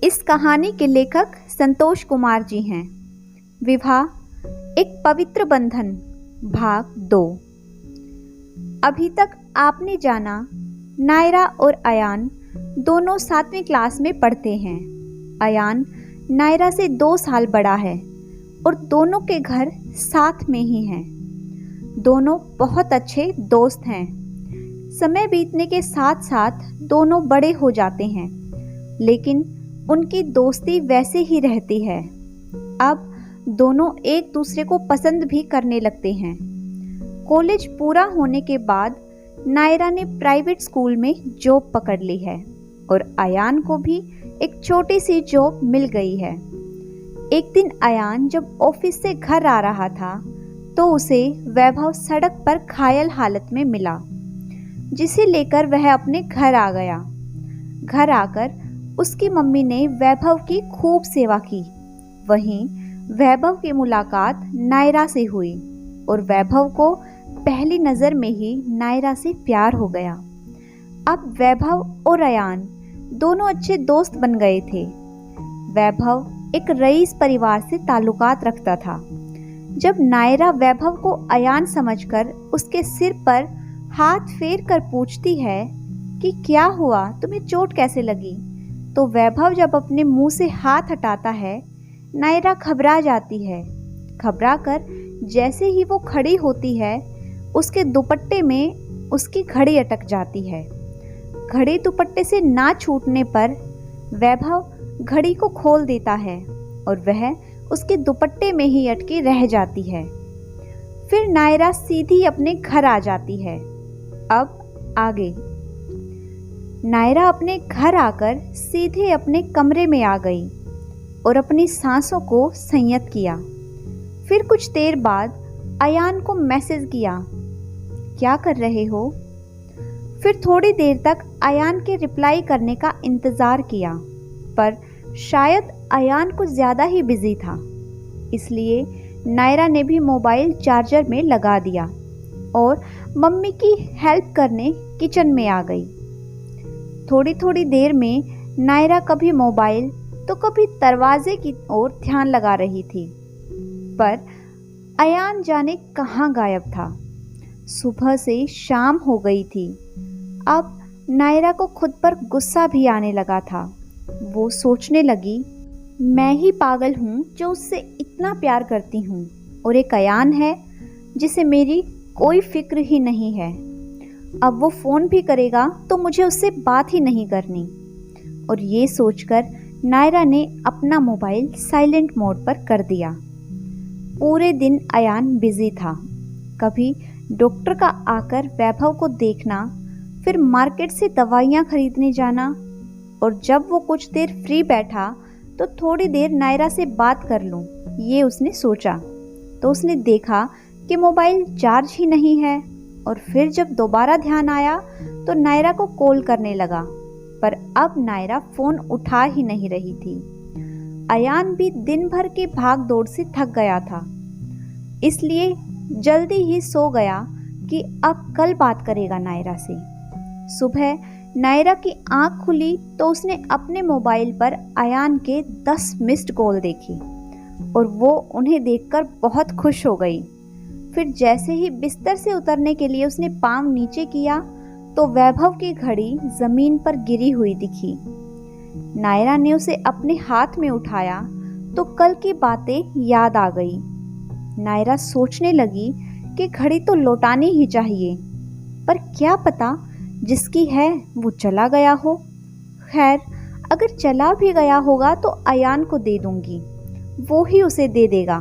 इस कहानी के लेखक संतोष कुमार जी हैं। विवाह एक पवित्र बंधन भाग 2। अभी तक आपने जाना नायरा और अयान दोनों 7वीं क्लास में पढ़ते हैं। अयान नायरा से 2 साल बड़ा है और दोनों के घर साथ में ही हैं। दोनों बहुत अच्छे दोस्त हैं। समय बीतने के साथ साथ दोनों बड़े हो जाते हैं, लेकिन उनकी दोस्ती वैसे ही रहती है। अब दोनों एक दूसरे को पसंद भी करने लगते हैं। कॉलेज पूरा होने के बाद नायरा ने प्राइवेट स्कूल में जॉब पकड़ ली है और अयान को भी एक छोटी सी जॉब मिल गई है। एक दिन अयान जब ऑफिस से घर आ रहा था तो उसे वैभव सड़क पर घायल हालत में मिला, जिसे लेकर वह अपने घर आ गया। घर आकर उसकी मम्मी ने वैभव की खूब सेवा की। वहीं वैभव की मुलाकात नायरा से हुई और वैभव को पहली नज़र में ही नायरा से प्यार हो गया। अब वैभव और अयान दोनों अच्छे दोस्त बन गए थे। वैभव एक रईस परिवार से ताल्लुकात रखता था। जब नायरा वैभव को अयान समझकर उसके सिर पर हाथ फेर कर पूछती है कि क्या हुआ, तुम्हें चोट कैसे लगी, तो वैभव जब अपने मुंह से हाथ हटाता है, नायरा घबरा जाती है। घबरा कर जैसे ही वो खड़ी होती है, उसके दुपट्टे में उसकी घड़ी अटक जाती है। घड़ी दुपट्टे से ना छूटने पर वैभव घड़ी को खोल देता है और वह उसके दुपट्टे में ही अटकी रह जाती है। फिर नायरा सीधी अपने घर आ जाती है। अब आगे। नायरा अपने घर आकर सीधे अपने कमरे में आ गई और अपनी सांसों को संयत किया। फिर कुछ देर बाद अयान को मैसेज किया, क्या कर रहे हो? फिर थोड़ी देर तक अयान के रिप्लाई करने का इंतज़ार किया, पर शायद अयान कुछ ज़्यादा ही बिजी था। इसलिए नायरा ने भी मोबाइल चार्जर में लगा दिया और मम्मी की हेल्प करने किचन में आ गई। थोड़ी थोड़ी देर में नायरा कभी मोबाइल तो कभी दरवाजे की ओर ध्यान लगा रही थी, पर अयान जाने कहाँ गायब था। सुबह से शाम हो गई थी। अब नायरा को खुद पर गुस्सा भी आने लगा था। वो सोचने लगी, मैं ही पागल हूँ जो उससे इतना प्यार करती हूँ और एक अयान है जिसे मेरी कोई फिक्र ही नहीं है। अब वो फ़ोन भी करेगा तो मुझे उससे बात ही नहीं करनी। और ये सोचकर नायरा ने अपना मोबाइल साइलेंट मोड पर कर दिया। पूरे दिन अयान बिजी था। कभी डॉक्टर का आकर वैभव को देखना, फिर मार्केट से दवाइयाँ खरीदने जाना, और जब वो कुछ देर फ्री बैठा तो थोड़ी देर नायरा से बात कर लूं, ये उसने सोचा। तो उसने देखा कि मोबाइल चार्ज ही नहीं है और फिर जब दोबारा ध्यान आया तो नायरा को कॉल करने लगा, पर अब नायरा फ़ोन उठा ही नहीं रही थी। अयान भी दिन भर की भाग दौड़ से थक गया था, इसलिए जल्दी ही सो गया कि अब कल बात करेगा नायरा से। सुबह नायरा की आंख खुली तो उसने अपने मोबाइल पर अयान के 10 मिस्ड कॉल देखी और वो उन्हें देखकर बहुत खुश हो गई। फिर जैसे ही बिस्तर से उतरने के लिए उसने पाँव नीचे किया तो वैभव की घड़ी ज़मीन पर गिरी हुई दिखी। नायरा ने उसे अपने हाथ में उठाया तो कल की बातें याद आ गई। नायरा सोचने लगी कि घड़ी तो लौटानी ही चाहिए, पर क्या पता जिसकी है वो चला गया हो। खैर, अगर चला भी गया होगा तो अयान को दे दूंगी, वो ही उसे दे देगा।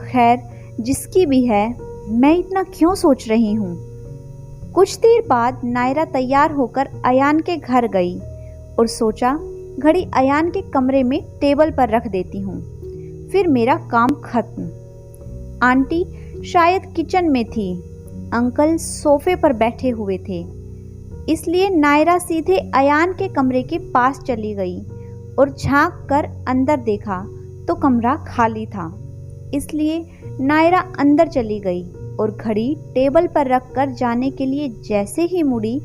खैर, जिसकी भी है, मैं इतना क्यों सोच रही हूँ। कुछ देर बाद नायरा तैयार होकर अयान के घर गई और सोचा घड़ी अयान के कमरे में टेबल पर रख देती हूँ, फिर मेरा काम खत्म। आंटी शायद किचन में थी, अंकल सोफे पर बैठे हुए थे, इसलिए नायरा सीधे अयान के कमरे के पास चली गई और झांक कर अंदर देखा तो कमरा खाली था। इसलिए नायरा अंदर चली गई और घड़ी टेबल पर रखकर जाने के लिए जैसे ही मुड़ी,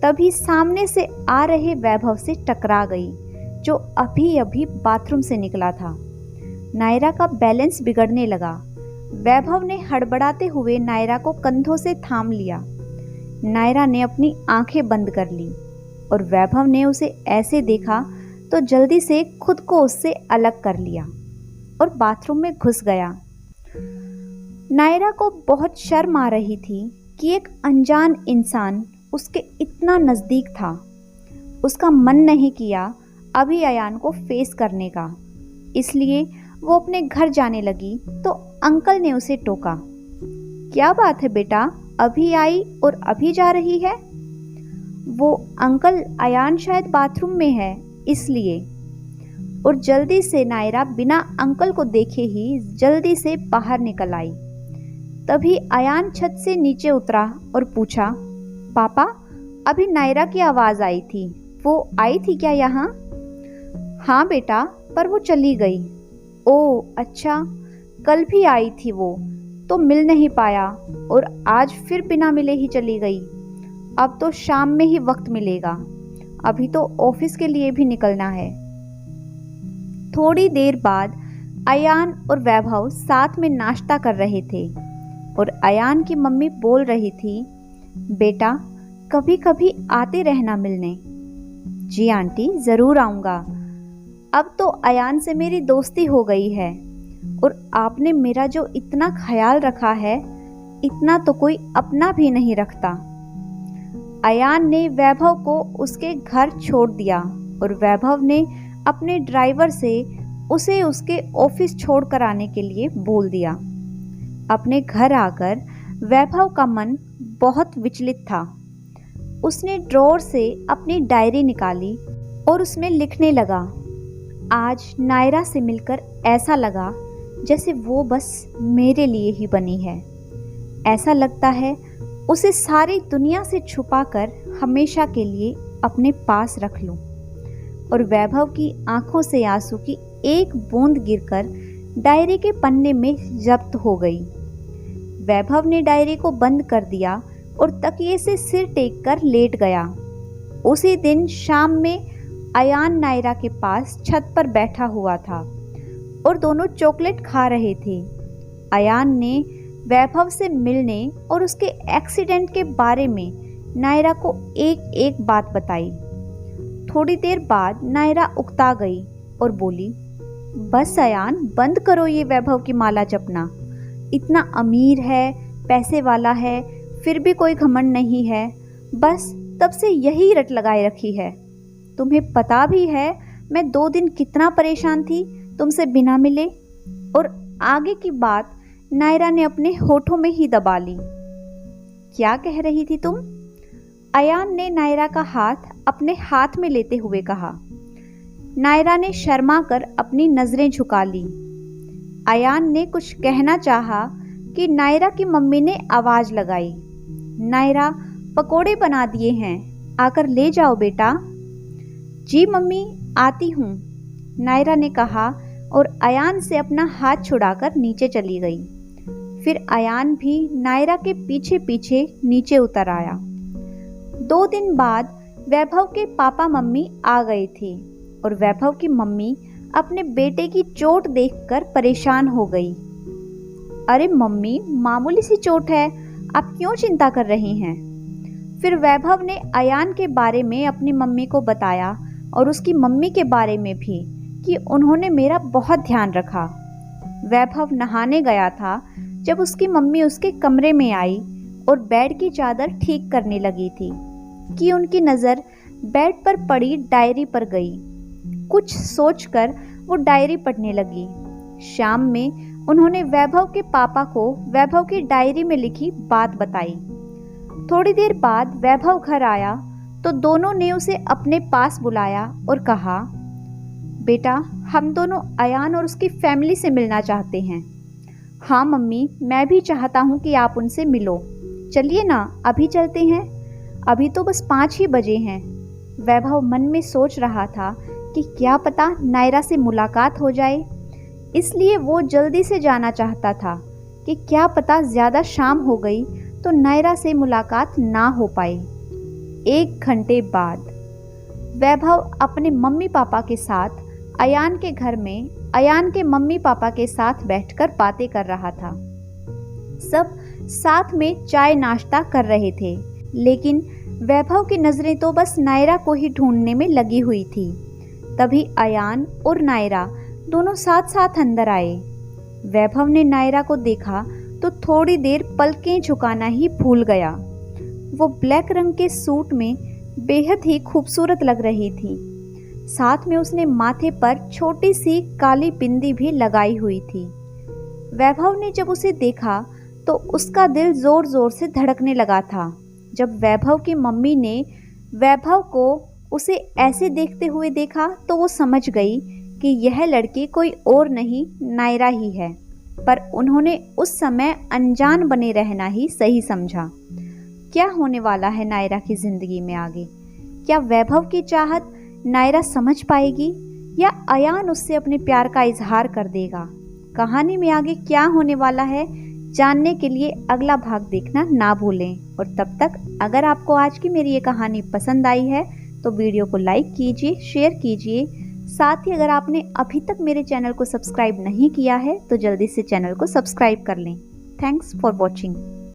तभी सामने से आ रहे वैभव से टकरा गई, जो अभी अभी बाथरूम से निकला था। नायरा का बैलेंस बिगड़ने लगा। वैभव ने हड़बड़ाते हुए नायरा को कंधों से थाम लिया। नायरा ने अपनी आंखें बंद कर ली और वैभव ने उसे ऐसे देखा तो जल्दी से खुद को उससे अलग कर लिया और बाथरूम में घुस गया। नायरा को बहुत शर्म आ रही थी कि एक अनजान इंसान उसके इतना नज़दीक था। उसका मन नहीं किया अभी अयान को फेस करने का, इसलिए वो अपने घर जाने लगी तो अंकल ने उसे टोका। क्या बात है बेटा, अभी आई और अभी जा रही है? वो अंकल, अयान शायद बाथरूम में है इसलिए। और जल्दी से नायरा बिना अंकल को देखे ही जल्दी से बाहर निकल आई। तभी अयान छत से नीचे उतरा और पूछा, पापा, अभी नायरा की आवाज़ आई थी, वो आई थी क्या यहाँ? हाँ बेटा, पर वो चली गई। ओह अच्छा, कल भी आई थी वो तो मिल नहीं पाया और आज फिर बिना मिले ही चली गई। अब तो शाम में ही वक्त मिलेगा, अभी तो ऑफिस के लिए भी निकलना है। थोड़ी देर बाद अयान और वैभव साथ में नाश्ता कर रहे थे और अयान की मम्मी बोल रही थी, बेटा कभी कभी आते रहना मिलने। जी आंटी, ज़रूर आऊँगा। अब तो अयान से मेरी दोस्ती हो गई है और आपने मेरा जो इतना ख्याल रखा है, इतना तो कोई अपना भी नहीं रखता। अयान ने वैभव को उसके घर छोड़ दिया और वैभव ने अपने ड्राइवर से उसे उसके ऑफिस छोड़ कर आने के लिए बोल दिया। अपने घर आकर वैभव का मन बहुत विचलित था। उसने ड्रॉअर से अपनी डायरी निकाली और उसमें लिखने लगा, आज नायरा से मिलकर ऐसा लगा जैसे वो बस मेरे लिए ही बनी है। ऐसा लगता है उसे सारी दुनिया से छुपाकर हमेशा के लिए अपने पास रख लूं। और वैभव की आंखों से आंसू की एक बूंद गिरकर डायरी के पन्ने में जब्त हो गई। वैभव ने डायरी को बंद कर दिया और तकिए से सिर टेक कर लेट गया। उसी दिन शाम में अयान नायरा के पास छत पर बैठा हुआ था और दोनों चॉकलेट खा रहे थे। अयान ने वैभव से मिलने और उसके एक्सीडेंट के बारे में नायरा को एक एक बात बताई। थोड़ी देर बाद नायरा उकता गई और बोली, बस अयान, बंद करो ये वैभव की माला जपना। इतना अमीर है, पैसे वाला है, फिर भी कोई घमंड नहीं है। बस तब से यही रट लगाए रखी है। तुम्हें पता भी है मैं 2 दिन कितना परेशान थी तुमसे बिना मिले। और आगे की बात नायरा ने अपने होठों में ही दबा ली। क्या कह रही थी तुम? अयान ने नायरा का हाथ अपने हाथ में लेते हुए कहा। नायरा ने शर्मा कर अपनी नजरें झुका ली। अयान ने कुछ कहना चाहा कि नायरा की मम्मी ने आवाज लगाई, नायरा, पकोड़े बना दिए हैं, आकर ले जाओ बेटा। जी मम्मी, आती हूँ, नायरा ने कहा और अयान से अपना हाथ छुड़ाकर नीचे चली गई। फिर अयान भी नायरा के पीछे पीछे नीचे उतर आया। 2 दिन बाद वैभव के पापा मम्मी आ गए थे और वैभव की मम्मी अपने बेटे की चोट देखकर परेशान हो गई। अरे मम्मी, मामूली सी चोट है, आप क्यों चिंता कर रही हैं? फिर वैभव ने अयान के बारे में अपनी मम्मी को बताया और उसकी मम्मी के बारे में भी कि उन्होंने मेरा बहुत ध्यान रखा। वैभव नहाने गया था जब उसकी मम्मी उसके कमरे में आई और बेड की चादर ठीक करने लगी थी कि उनकी नज़र बेड पर पड़ी डायरी पर गई। कुछ सोचकर वो डायरी पढ़ने लगी। शाम में उन्होंने वैभव के पापा को वैभव की डायरी में लिखी बात बताई। थोड़ी देर बाद वैभव घर आया तो दोनों ने उसे अपने पास बुलाया और कहा, बेटा, हम दोनों अयान और उसकी फैमिली से मिलना चाहते हैं। हाँ मम्मी, मैं भी चाहता हूँ कि आप उनसे मिलो। चलिए ना, अभी चलते हैं। अभी तो बस 5 ही बजे हैं। वैभव मन में सोच रहा था कि क्या पता नायरा से मुलाकात हो जाए, इसलिए वो जल्दी से जाना चाहता था कि क्या पता ज़्यादा शाम हो गई तो नायरा से मुलाकात ना हो पाए। 1 घंटे बाद वैभव अपने मम्मी पापा के साथ अयान के घर में अयान के मम्मी पापा के साथ बैठकर बातें कर रहा था। सब साथ में चाय नाश्ता कर रहे थे, लेकिन वैभव की नजरें तो बस नायरा को ही ढूंढने में लगी हुई थी। तभी अयान और नायरा दोनों साथ साथ अंदर आए। वैभव ने नायरा को देखा तो थोड़ी देर पलकें झुकाना ही भूल गया। वो ब्लैक रंग के सूट में बेहद ही खूबसूरत लग रही थी। साथ में उसने माथे पर छोटी सी काली बिंदी भी लगाई हुई थी। वैभव ने जब उसे देखा तो उसका दिल जोर जोर से धड़कने लगा था। जब वैभव की मम्मी ने वैभव को उसे ऐसे देखते हुए देखा तो वो समझ गई कि यह लड़की कोई और नहीं नायरा ही है, पर उन्होंने उस समय अनजान बने रहना ही सही समझा। क्या होने वाला है नायरा की जिंदगी में आगे? क्या वैभव की चाहत नायरा समझ पाएगी या अयान उससे अपने प्यार का इजहार कर देगा? कहानी में आगे क्या होने वाला है जानने के लिए अगला भाग देखना ना भूलें। और तब तक अगर आपको आज की मेरी ये कहानी पसंद आई है तो वीडियो को लाइक कीजिए, शेयर कीजिए। साथ ही अगर आपने अभी तक मेरे चैनल को सब्सक्राइब नहीं किया है तो जल्दी से चैनल को सब्सक्राइब कर लें। Thanks for watching.